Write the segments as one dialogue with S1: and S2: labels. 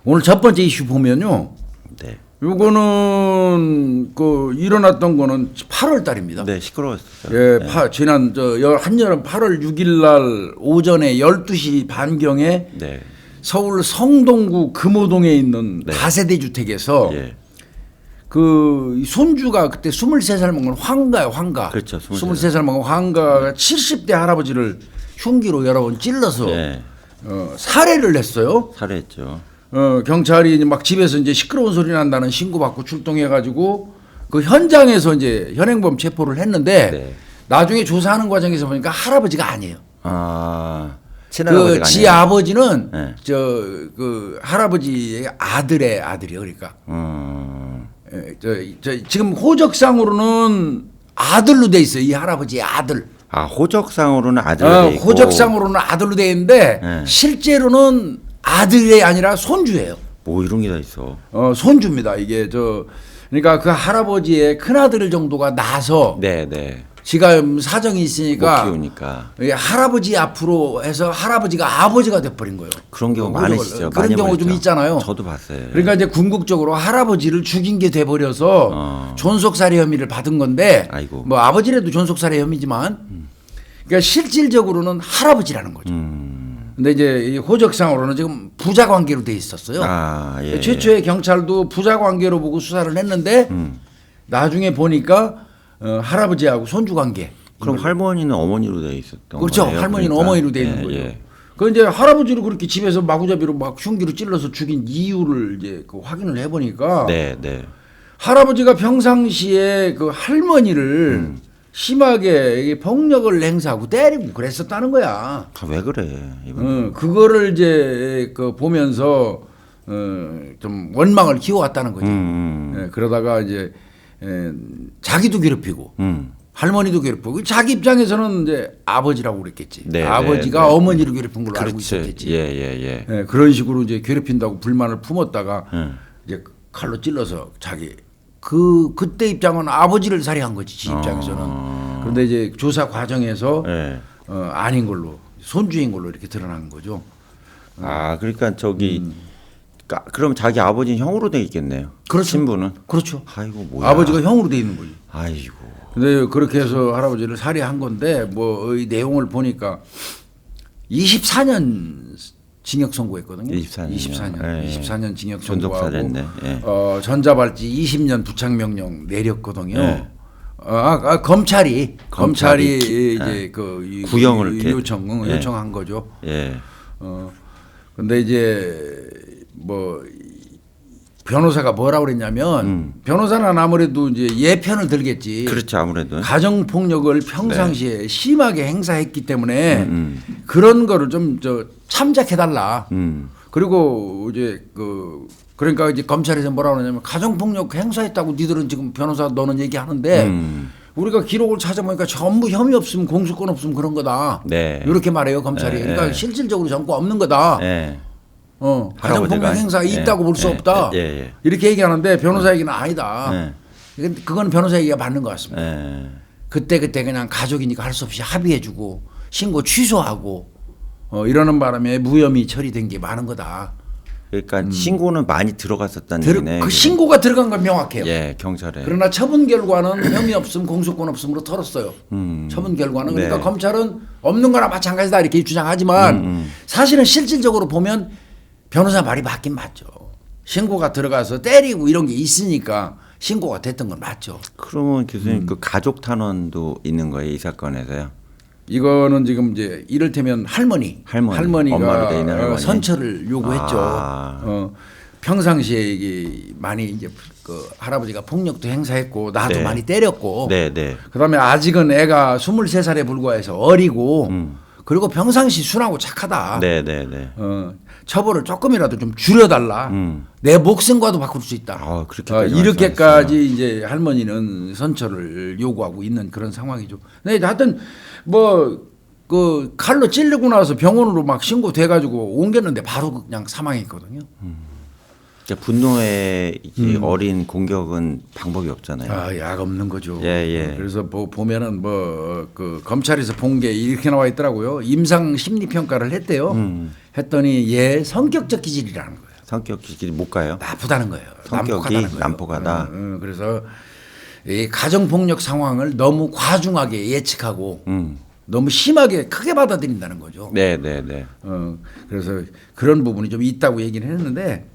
S1: 오늘 첫 번째 이슈 보면요.
S2: 네.
S1: 요거는 그 일어났던 거는 8월 달입니다.
S2: 네, 시끄러웠어요.
S1: 예,
S2: 네.
S1: 지난 한여름 8월 6일 날 오전에 12시 반경에
S2: 네.
S1: 서울 성동구 금호동에 있는
S2: 네.
S1: 다세대 주택에서
S2: 예.
S1: 그 손주가 그때 23살 먹은 황가요, 황가.
S2: 그렇죠,
S1: 23살 먹은 황가가 70대 할아버지를 흉기로 여러 번 찔러서
S2: 예.
S1: 살해를 했어요.
S2: 살해했죠.
S1: 경찰이 이제 막 집에서 이제 시끄러운 소리 난다는 신고받고 출동해가지고 그 현장에서 이제 현행범 체포를 했는데
S2: 네.
S1: 나중에 조사하는 과정에서 보니까 할아버지가 아니에요.
S2: 아, 친할아버지가
S1: 그 지
S2: 아니에요?
S1: 아버지는
S2: 네.
S1: 그 할아버지의 아들의 아들이요, 그러니까. 지금 호적상으로는 아들로 돼 있어요. 이 할아버지의 아들.
S2: 아, 호적상으로는 아들로 돼 있고.
S1: 호적상으로는 아들로 돼 있는데
S2: 네.
S1: 실제로는 아들이 아니라 손주예요.
S2: 뭐 이런 게 다 있어.
S1: 손주입니다. 이게 그러니까 그 할아버지의 큰 아들 정도가 나서
S2: 네, 네.
S1: 지가 사정이 있으니까
S2: 못 키우니까.
S1: 할아버지 앞으로 해서 할아버지가 아버지가 돼버린 거예요.
S2: 그런 경우 많으시죠.
S1: 그런
S2: 많이
S1: 경우 좀
S2: 보셨죠?
S1: 있잖아요.
S2: 저도 봤어요.
S1: 그러니까 이제 궁극적으로 할아버지를 죽인 게 돼버려서 존속살해 혐의를 받은 건데
S2: 아이고.
S1: 뭐 아버지라도 존속살해 혐의지만 그러니까 실질적으로는 할아버지라는 거죠. 근데 이제 이 호적상으로는 지금 부자 관계로 돼 있었어요.
S2: 아, 예.
S1: 최초에 경찰도 부자 관계로 보고 수사를 했는데 나중에 보니까 할아버지하고 손주 관계.
S2: 그럼 할머니는 어머니로 돼 있었던
S1: 그렇죠.
S2: 거예요?
S1: 할머니는
S2: 그러니까?
S1: 어머니로 돼 있는
S2: 예,
S1: 거죠.
S2: 예.
S1: 그 이제 할아버지를 그렇게 집에서 마구잡이로 막 흉기로 찔러서 죽인 이유를 이제 그 확인을 해보니까
S2: 네, 네.
S1: 할아버지가 평상시에 그 할머니를 심하게 폭력을 행사하고 때리고 그랬었다는 거야.
S2: 아, 왜 그래? 이분.
S1: 그거를 이제 그 보면서 좀 원망을 키워왔다는 거죠. 그러다가 이제 자기도 괴롭히고 할머니도 괴롭히고 자기 입장에서는 이제 아버지라고 그랬겠지.
S2: 네,
S1: 아버지가
S2: 네, 네.
S1: 어머니를 괴롭힌 걸로 알고
S2: 그렇지.
S1: 있었겠지.
S2: 예, 예, 예.
S1: 그런 식으로 이제 괴롭힌다고 불만을 품었다가 이제 칼로 찔러서 자기 그때 입장은 아버지를 살해한 거지 지 입장에서는. 그런데 이제 조사 과정에서
S2: 예.
S1: 아닌 걸로 손주인 걸로 이렇게 드러난 거죠.
S2: 아, 그러니까 그럼 자기 아버지는 형으로 돼 있겠네요.
S1: 그렇죠.
S2: 신부는.
S1: 그렇죠.
S2: 아이고 뭐야.
S1: 아버지가 형으로 돼 있는 거지.
S2: 아이고.
S1: 근데 그렇게 해서 할아버지를 살해한 건데 뭐 이 내용을 보니까 24년 징역 선고했거든요.
S2: 24년. 예, 예.
S1: 24년 징역
S2: 존속살했네.
S1: 선고하고
S2: 예.
S1: 전자발찌 20년 부착 명령 내렸거든요.
S2: 예.
S1: 검찰이
S2: 검찰이
S1: 이제
S2: 구형을 이렇게.
S1: 요청한 거죠.
S2: 예.
S1: 근데 이제 뭐 변호사가 뭐라고 그랬냐면 변호사는 아무래도 이제 얘 편을 들겠지.
S2: 그렇죠, 아무래도.
S1: 가정 폭력을 평상시에 심하게 행사했기 때문에 그런 거를 좀 참작해 달라. 그리고 이제 그러니까 이제 검찰에서 뭐라고 하냐면 가정 폭력 행사했다고 니들은 지금 변호사 너는 얘기하는데 우리가 기록을 찾아보니까 전부 혐의 없으면 공소권 없으면 그런 거다.
S2: 네.
S1: 이렇게 말해요 검찰이.
S2: 네,
S1: 그러니까
S2: 네.
S1: 실질적으로 전과 없는 거다.
S2: 예.
S1: 가정 폭력
S2: 할아버지가.
S1: 행사
S2: 예.
S1: 있다고 볼 수
S2: 예.
S1: 없다.
S2: 예. 예.
S1: 이렇게 얘기하는데 변호사 얘기는 아니다.
S2: 예.
S1: 그건 변호사 얘기가 맞는 것 같습니다.
S2: 예.
S1: 그때 그냥 가족이니까 할 수 없이 합의해주고 신고 취소하고 이러는 바람에 무혐의 처리된 게 많은 거다.
S2: 그러니까 신고는 많이 들어갔었다는 얘기네.
S1: 그 신고가 들어간 건 명확해요.
S2: 예, 경찰에.
S1: 그러나 처분 결과는 혐의 없음 공소권 없음으로 털었어요. 처분 결과는. 그러니까
S2: 네.
S1: 검찰은 없는 거나 마찬가지다 이렇게 주장하지만 사실은 실질적으로 보면 변호사 말이 맞긴 맞죠. 신고가 들어가서 때리고 이런 게 있으니까 신고가 됐던 건 맞죠.
S2: 그러면 교수님 그 가족 탄원도 있는 거예요, 이 사건에서요?
S1: 이거는 지금 이제 이를테면
S2: 엄마로 돼 있는
S1: 할머니가
S2: 할머니.
S1: 선처를 요구했죠.
S2: 아.
S1: 평상시에 이게 많이 이제 그 할아버지가 폭력도 행사했고 나도
S2: 네.
S1: 많이 때렸고
S2: 네, 네.
S1: 그다음에 아직은 애가 23살에 불과해서 어리고 그리고 평상시 순하고 착하다.
S2: 네, 네, 네.
S1: 처벌을 조금이라도 좀 줄여달라. 내 목숨과도 바꿀 수 있다.
S2: 아, 그렇게까지
S1: 이렇게까지 이제 할머니는 선처를 요구하고 있는 그런 상황이죠. 네, 하여튼 뭐 그 칼로 찔리고 나서 병원으로 막 신고돼가지고 옮겼는데 바로 그냥 사망했거든요.
S2: 그러니까 분노의 이 어린 공격은 방법이 없잖아요.
S1: 약 없는 거죠.
S2: 예, 예.
S1: 그래서 보면은 뭐 그 검찰에서 본 게 이렇게 나와 있더라고요. 임상 심리 평가를 했대요. 했더니 얘 성격적 기질이라는 거예요.
S2: 성격이 못 가요.
S1: 나쁘다는 거예요.
S2: 성격이 난폭하다.
S1: 그래서 이 가정 폭력 상황을 너무 과중하게 예측하고 너무 심하게 크게 받아들인다는 거죠.
S2: 네, 네, 네.
S1: 그래서 그런 부분이 좀 있다고 얘기를 했는데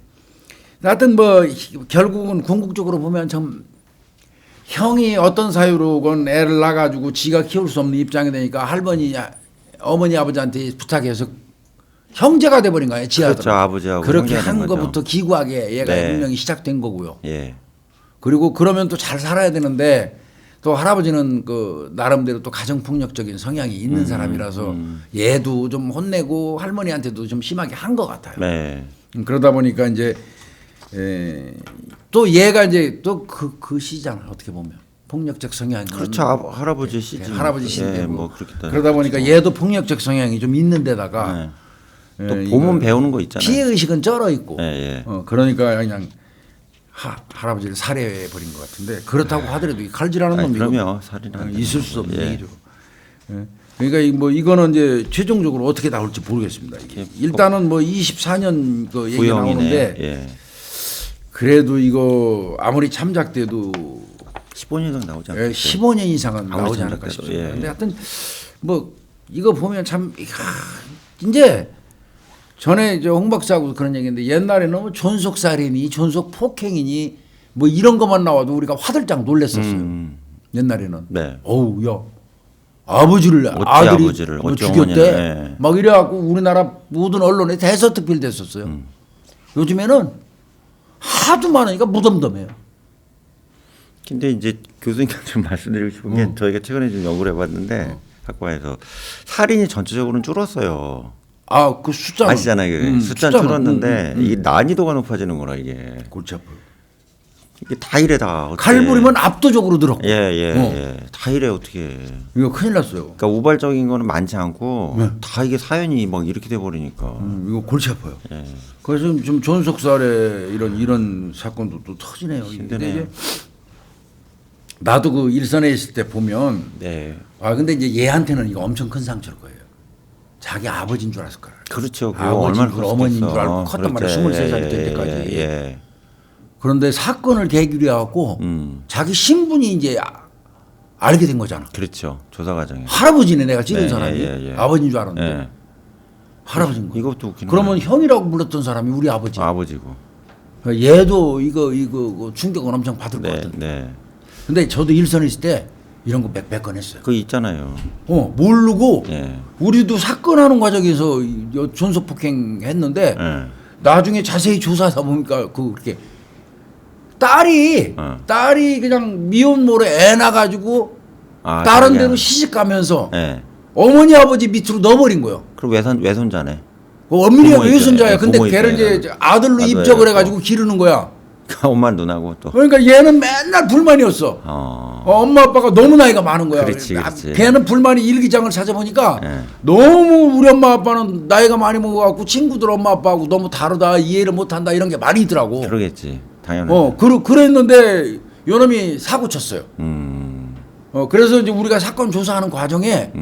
S1: 하여튼 뭐 결국은 궁극적으로 보면 참 형이 어떤 사유로건 애를 낳아가지고 지가 키울 수 없는 입장이 되니까 할머니, 어머니, 아버지한테 부탁해서 형제가 돼버린 거예요. 지하들.
S2: 그렇죠. 아버지하고
S1: 그렇게
S2: 형제가
S1: 한
S2: 된 거죠.
S1: 것부터 기구하게 얘가
S2: 네.
S1: 운명이 시작된 거고요.
S2: 예.
S1: 그리고 그러면 또 잘 살아야 되는데 또 할아버지는 그 나름대로 또 가정폭력적인 성향이 있는 사람이라서 얘도 좀 혼내고 할머니한테도 좀 심하게 한 것 같아요.
S2: 네.
S1: 그러다 보니까 이제 또 얘가 이제 또 그 시잖아 어떻게 보면 폭력적 성향이
S2: 그렇죠. 할아버지 시지.
S1: 할아버지 시인데
S2: 예,
S1: 뭐
S2: 그렇겠다.
S1: 그러다 보니까 얘도 폭력적 성향이 좀 있는 데다가
S2: 또 보면 배우는 거 있잖아요.
S1: 피해 의식은 쩔어 있고
S2: 예, 예.
S1: 그러니까 그냥 할아버지를 살해해 버린 것 같은데 그렇다고 하더라도 이 칼질하는 놈이
S2: 그럼요. 살인하는
S1: 있을 수 없는
S2: 예.
S1: 얘기죠. 예. 그러니까 뭐 이거는 이제 최종적으로 어떻게 나올지 모르겠습니다. 이게 일단은 뭐 24년 그 얘기
S2: 구형이네.
S1: 나오는데
S2: 예.
S1: 그래도 이거 아무리 참작돼도
S2: 15년 이상 나오지 않겠어요?
S1: 15년 이상은
S2: 아무리
S1: 나오지 않을까
S2: 참작돼도,
S1: 싶습니다.
S2: 예.
S1: 근데 하여튼 뭐 이거 보면 참 이제 전에 홍 박사하고 그런 얘기인데 옛날에는 뭐 존속살인이 존속폭행이니 뭐 이런 것만 나와도 우리가 화들짝 놀랬었어요. 옛날에는.
S2: 네.
S1: 어우 야 아버지를
S2: 어찌
S1: 아들이
S2: 아버지를,
S1: 뭐
S2: 어찌
S1: 죽였대.
S2: 어머니를, 예.
S1: 막 이래갖고 우리나라 모든 언론에 대서특필 됐었어요. 요즘에는 하도 많으니까 무덤덤해요.
S2: 근데 이제 교수님께 좀 말씀드리고 싶은 게 저희가 최근에 좀 연구를 해봤는데 학과에서 살인이 전체적으로는 줄었어요.
S1: 아, 그 숫자
S2: 아시잖아요. 숫자는 줄었는데 이게 난이도가 높아지는 거라 이게.
S1: 골치 아파요.
S2: 이게 다 이래 다. 어떻게.
S1: 칼부림은 압도적으로 들었고.
S2: 예. 다 이래 어떻게.
S1: 이거 큰일 났어요.
S2: 그러니까 우발적인 거는 많지 않고 다 이게 사연이 막 이렇게 돼 버리니까.
S1: 이거 골치 아파요.
S2: 예.
S1: 그래서 좀 존속살해 이런 사건도 또 터지네요. 근데 이제 나도 그 일선에 있을 때 보면
S2: 네.
S1: 근데 이제 얘한테는 이거 엄청 큰 상처일 거예요. 자기 아버지인 줄 알았을 거예요.
S2: 그렇죠.
S1: 아버지인 줄 어머니인 줄 알고 컸단 말이야. 23살이 될 때까지.
S2: 예.
S1: 그런데 사건을 계기로 해갖고 자기 신분이 이제 알게 된 거잖아.
S2: 그렇죠. 조사 과정에.
S1: 할아버지네 내가 찍은
S2: 네,
S1: 사람이
S2: 예.
S1: 아버지인 줄 알았는데
S2: 예.
S1: 할아버지인 거야.
S2: 이것도 웃기네.
S1: 그러면 형이라고 불렀던 사람이 우리 아버지.
S2: 아버지고.
S1: 얘도 이거 충격은 엄청 받을 것 같은데.
S2: 네.
S1: 근데 저도 일선에 있을 때 이런 거 몇 건 했어요.
S2: 그거 있잖아요.
S1: 모르고
S2: 예.
S1: 우리도 사건하는 과정에서 존속폭행 했는데
S2: 예.
S1: 나중에 자세히 조사하다 보니까 그렇게 딸이 그냥 미혼모로 애 낳아가지고 다른 데로 시집 가면서
S2: 예.
S1: 어머니 아버지 밑으로 넣어버린 거예요.
S2: 그럼 외손자네.
S1: 엄밀히
S2: 부모
S1: 외손자야.
S2: 입장에,
S1: 근데
S2: 부모
S1: 걔를
S2: 입장에.
S1: 이제 아들로
S2: 아들로
S1: 입적을
S2: 해갖고.
S1: 해가지고 기르는 거야.
S2: 엄마 누나고 또.
S1: 그러니까 얘는 맨날 불만이었어. 엄마 아빠가 너무 나이가 많은 거야.
S2: 그렇지.
S1: 걔는 불만이 일기장을 찾아보니까
S2: 예.
S1: 너무 우리 엄마 아빠는 나이가 많이 먹어갖고 친구들 엄마 아빠하고 너무 다르다 이해를 못한다 이런 게 많이 있더라고.
S2: 그러겠지. 당연하지.
S1: 그랬는데 요놈이 사고 쳤어요. 그래서 이제 우리가 사건 조사하는 과정에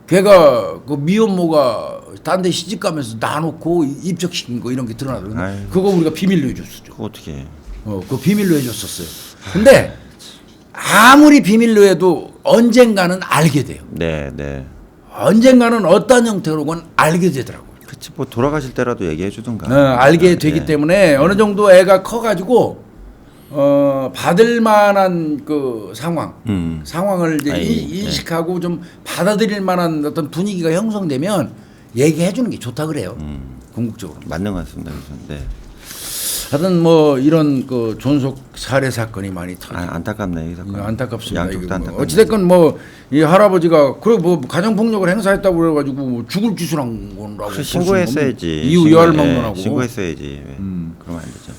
S1: 걔가 그 미혼모가 딴 데 시집 가면서 놔놓고 입적시킨 거 이런 게 드러나거든요.
S2: 아이고.
S1: 그거 우리가 비밀로 해줬었죠.
S2: 그거 어떻게 해.
S1: 그거 비밀로 해줬었어요. 근데 아무리 비밀로 해도 언젠가는 알게 돼요.
S2: 네.
S1: 언젠가는 어떤 형태로건 알게 되더라고요.
S2: 그치 뭐 돌아가실 때라도 얘기해 주던가.
S1: 알게 되기 때문에 어느 정도 애가 커가지고 받을 만한 그 상황을 이제 인식하고 좀 받아들일 만한 어떤 분위기가 형성되면 얘기해 주는 게 좋다 그래요. 궁극적으로.
S2: 맞는 것 같습니다. 네.
S1: 하여튼 뭐 이런 그 존속 살해 사건이 많이 터지고
S2: 안타깝네 이 사건.
S1: 안타깝습니다.
S2: 양쪽도 안타깝네.
S1: 어찌됐건 뭐 이 할아버지가 그래 뭐 가정 폭력을 행사했다고 그래가지고 뭐 죽을 기술한 거라고
S2: 신고했어야지.
S1: 이유 여할 막론하고
S2: 신고했어야지. 그러면 안 되죠.